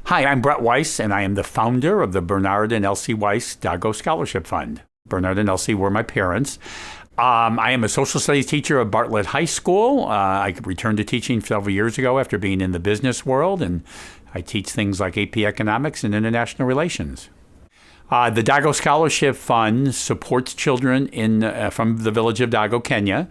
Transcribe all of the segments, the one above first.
Hi, I'm Brett Weiss, and I am the founder of the Bernard and Elsie Weiss Dago Scholarship Fund. Bernard and Elsie were my parents. I am a social studies teacher at Bartlett High School. I returned to teaching several years ago after being in the business world, and I teach things like AP Economics and International Relations. The Dago Scholarship Fund supports children from the village of Dago, Kenya,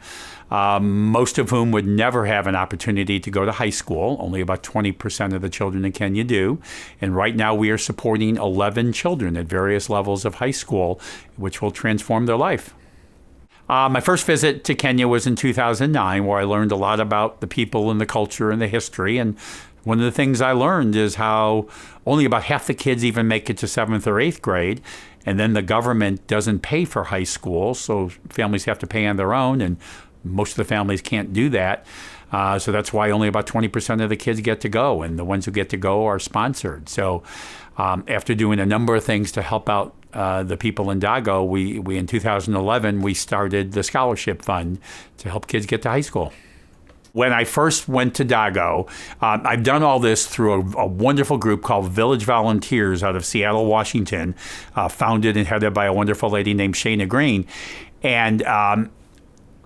most of whom would never have an opportunity to go to high school. Only about 20% of the children in Kenya do. And right now we are supporting 11 children at various levels of high school, which will transform their life. My first visit to Kenya was in 2009, where I learned a lot about the people and the culture and the history. And one of the things I learned is how only about half the kids even make it to 7th or 8th grade. And then the government doesn't pay for high school, so families have to pay on their own, and most of the families can't do that. So that's why only about 20% of the kids get to go, and the ones who get to go are sponsored. So after doing a number of things to help out the people in Dago, we in 2011, we started the Scholarship Fund to help kids get to high school. When I first went to Dago, I've done all this through a wonderful group called Village Volunteers out of Seattle, Washington, founded and headed by a wonderful lady named Shayna Green. And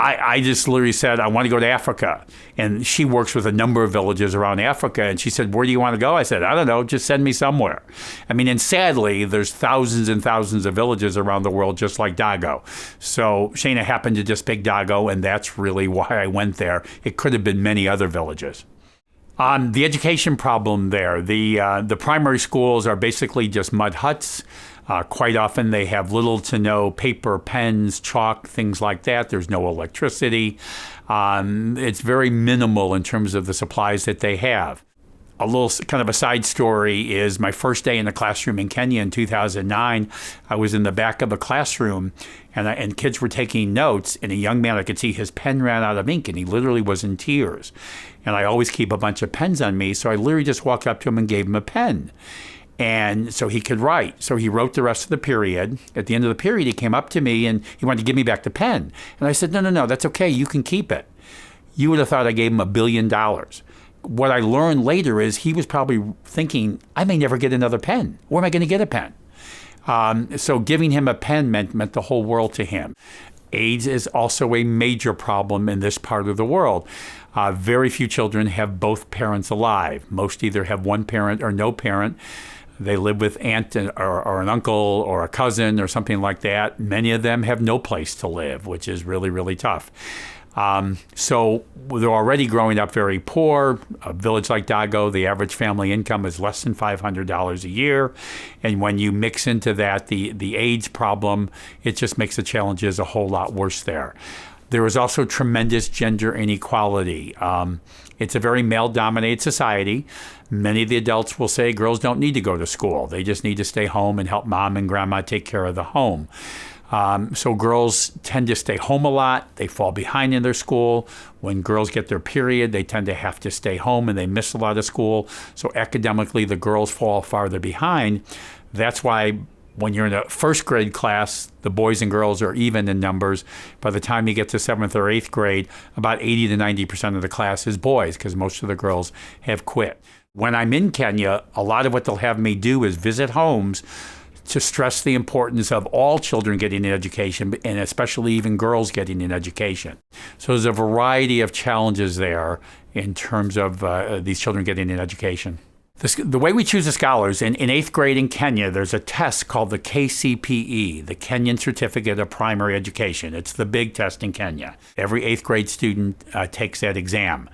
I just literally said, I want to go to Africa. And she works with a number of villages around Africa. And she said, where do you want to go? I said, I don't know, just send me somewhere. I mean, and sadly, there's thousands and thousands of villages around the world just like Dago. So Shayna happened to just pick Dago, and that's really why I went there. It could have been many other villages. The education problem there, the primary schools are basically just mud huts. Quite often they have little to no paper, pens, chalk, things like that. There's no electricity. It's very minimal in terms of the supplies that they have. A little kind of a side story is my first day in the classroom in Kenya in 2009. I was in the back of a classroom and kids were taking notes, and a young man, I could see his pen ran out of ink and he literally was in tears. And I always keep a bunch of pens on me, so I literally just walked up to him and gave him a pen. And so he could write. So he wrote the rest of the period. At the end of the period, he came up to me and he wanted to give me back the pen. And I said, no, that's okay. You can keep it. You would have thought I gave him $1 billion. What I learned later is he was probably thinking, I may never get another pen. Where am I going to get a pen? So giving him a pen meant the whole world to him. AIDS is also a major problem in this part of the world. Very few children have both parents alive. Most either have one parent or no parent. They live with aunt or an uncle or a cousin or something like that. Many of them have no place to live, which is really, really tough. So they're already growing up very poor. A village like Dago, the average family income is less than $500 a year. And when you mix into that the AIDS problem, it just makes the challenges a whole lot worse there. There is also tremendous gender inequality. It's a very male-dominated society. Many of the adults will say girls don't need to go to school. They just need to stay home and help mom and grandma take care of the home. So girls tend to stay home a lot. They fall behind in their school. When girls get their period, they tend to have to stay home and they miss a lot of school. So academically, the girls fall farther behind. That's why when you're in a first grade class, the boys and girls are even in numbers. By the time you get to 7th or 8th grade, about 80 to 90% of the class is boys because most of the girls have quit. When I'm in Kenya, a lot of what they'll have me do is visit homes to stress the importance of all children getting an education, and especially even girls getting an education. So there's a variety of challenges there in terms of these children getting an education. The way we choose the scholars, in 8th grade in Kenya, there's a test called the KCPE, the Kenyan Certificate of Primary Education. It's the big test in Kenya. Every 8th grade student takes that exam.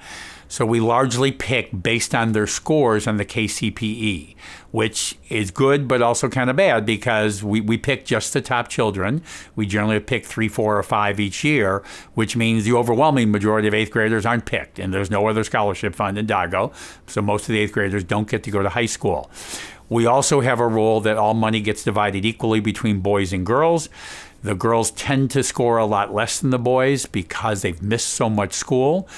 So we largely pick based on their scores on the KCPE, which is good but also kind of bad because we pick just the top children. We generally pick 3, 4, or 5 each year, which means the overwhelming majority of 8th graders aren't picked, and there's no other scholarship fund in Dago, so most of the 8th graders don't get to go to high school. We also have a rule that all money gets divided equally between boys and girls. The girls tend to score a lot less than the boys because they've missed so much school.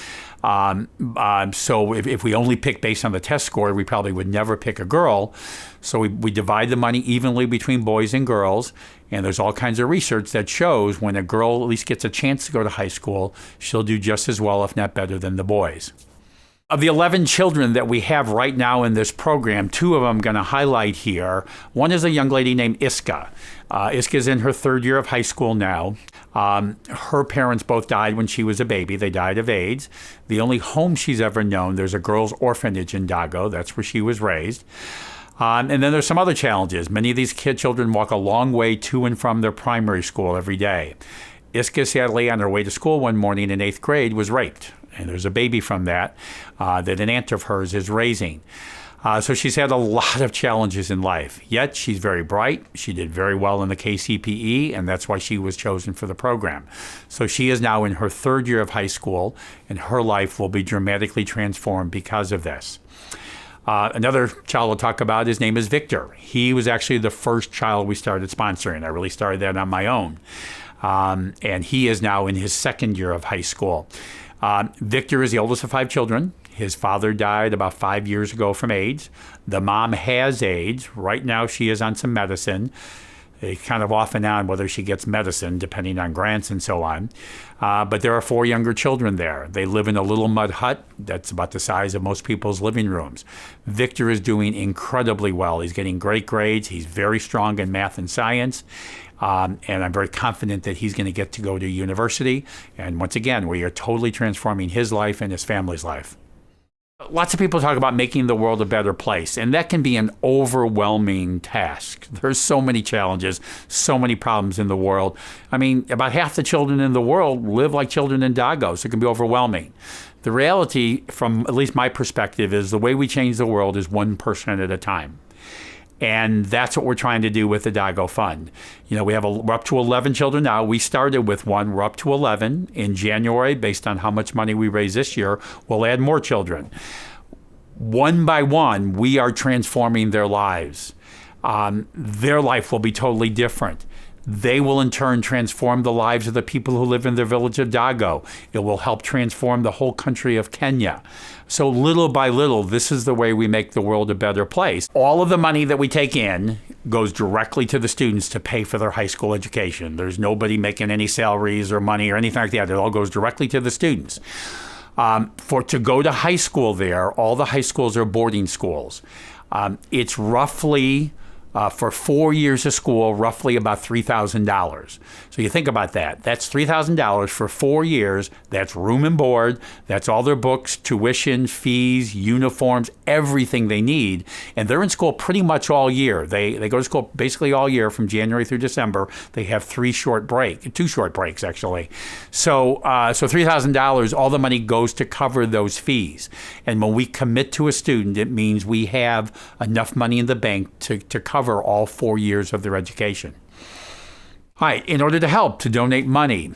So if we only pick based on the test score, we probably would never pick a girl. So we divide the money evenly between boys and girls. And there's all kinds of research that shows when a girl at least gets a chance to go to high school, she'll do just as well, if not better, than the boys. Of the 11 children that we have right now in this program, 2 of them I'm going to highlight here. One is a young lady named Iska. Iska's in her 3rd year of high school now. Her parents both died when she was a baby. They died of AIDS. The only home she's ever known, there's a girls' orphanage in Dago. That's where she was raised. And then there's some other challenges. Many of these children walk a long way to and from their primary school every day. Iska, sadly, on her way to school one morning in 8th grade, was raped. And there's a baby from that that an aunt of hers is raising. So she's had a lot of challenges in life. Yet she's very bright. She did very well in the KCPE, and that's why she was chosen for the program. So she is now in her 3rd year of high school, and her life will be dramatically transformed because of this. Another child we'll talk about, his name is Victor. He was actually the first child we started sponsoring. I really started that on my own. And he is now in his 2nd year of high school. Victor is the oldest of 5 children. His father died about 5 years ago from AIDS. The mom has AIDS. Right now she is on some medicine. They kind of off and on whether she gets medicine, depending on grants and so on. But there are 4 younger children there. They live in a little mud hut that's about the size of most people's living rooms. Victor is doing incredibly well. He's getting great grades. He's very strong in math and science. And I'm very confident that he's going to get to go to university. And once again, we are totally transforming his life and his family's life. Lots of people talk about making the world a better place, and that can be an overwhelming task. There's so many challenges, so many problems in the world. I mean, about half the children in the world live like children in Dago, so it can be overwhelming. The reality, from at least my perspective, is the way we change the world is one person at a time. And that's what we're trying to do with the Dago Fund. You know, we're up to 11 children now. We started with 1. We're up to 11. In January, based on how much money we raise this year, we'll add more children. One by one, we are transforming their lives. Their life will be totally different. They will in turn transform the lives of the people who live in the village of Dago. It will help transform the whole country of Kenya. So little by little, this is the way we make the world a better place. All of the money that we take in goes directly to the students to pay for their high school education. There's nobody making any salaries or money or anything like that. It all goes directly to the students. To go to high school there, all the high schools are boarding schools. It's roughly, for 4 years of school, roughly about $3,000. So you think about that. That's $3,000 for 4 years. That's room and board. That's all their books, tuition, fees, uniforms, everything they need. And they're in school pretty much all year. They go to school basically all year from January through December. They have 2 short breaks actually. So $3,000, all the money goes to cover those fees. And when we commit to a student, it means we have enough money in the bank to cover all 4 years of their education. All right, in order to help, to donate money,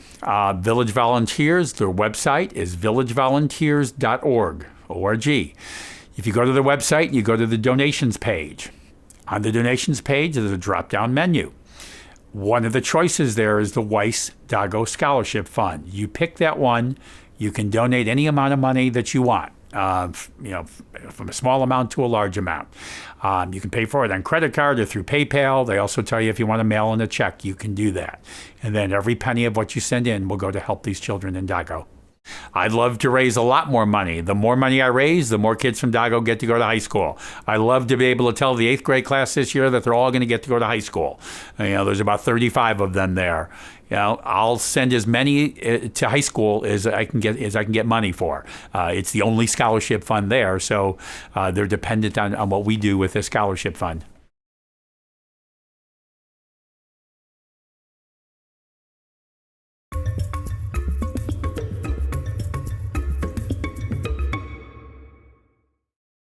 Village Volunteers, their website is villagevolunteers.org, O-R-G. If you go to the website, you go to the donations page. On the donations page, there's a drop-down menu. One of the choices there is the Weiss Dago Scholarship Fund. You pick that one. You can donate any amount of money that you want. From a small amount to a large amount. You can pay for it on credit card or through PayPal. They also tell you if you want to mail in a check, you can do that. And then every penny of what you send in will go to help these children in Dago. I'd love to raise a lot more money. The more money I raise, the more kids from Dago get to go to high school. I love to be able to tell the 8th grade class this year that they're all going to get to go to high school. There's about 35 of them there. I'll send as many to high school as I can get money for. It's the only scholarship fund there, so they're dependent on what we do with the scholarship fund.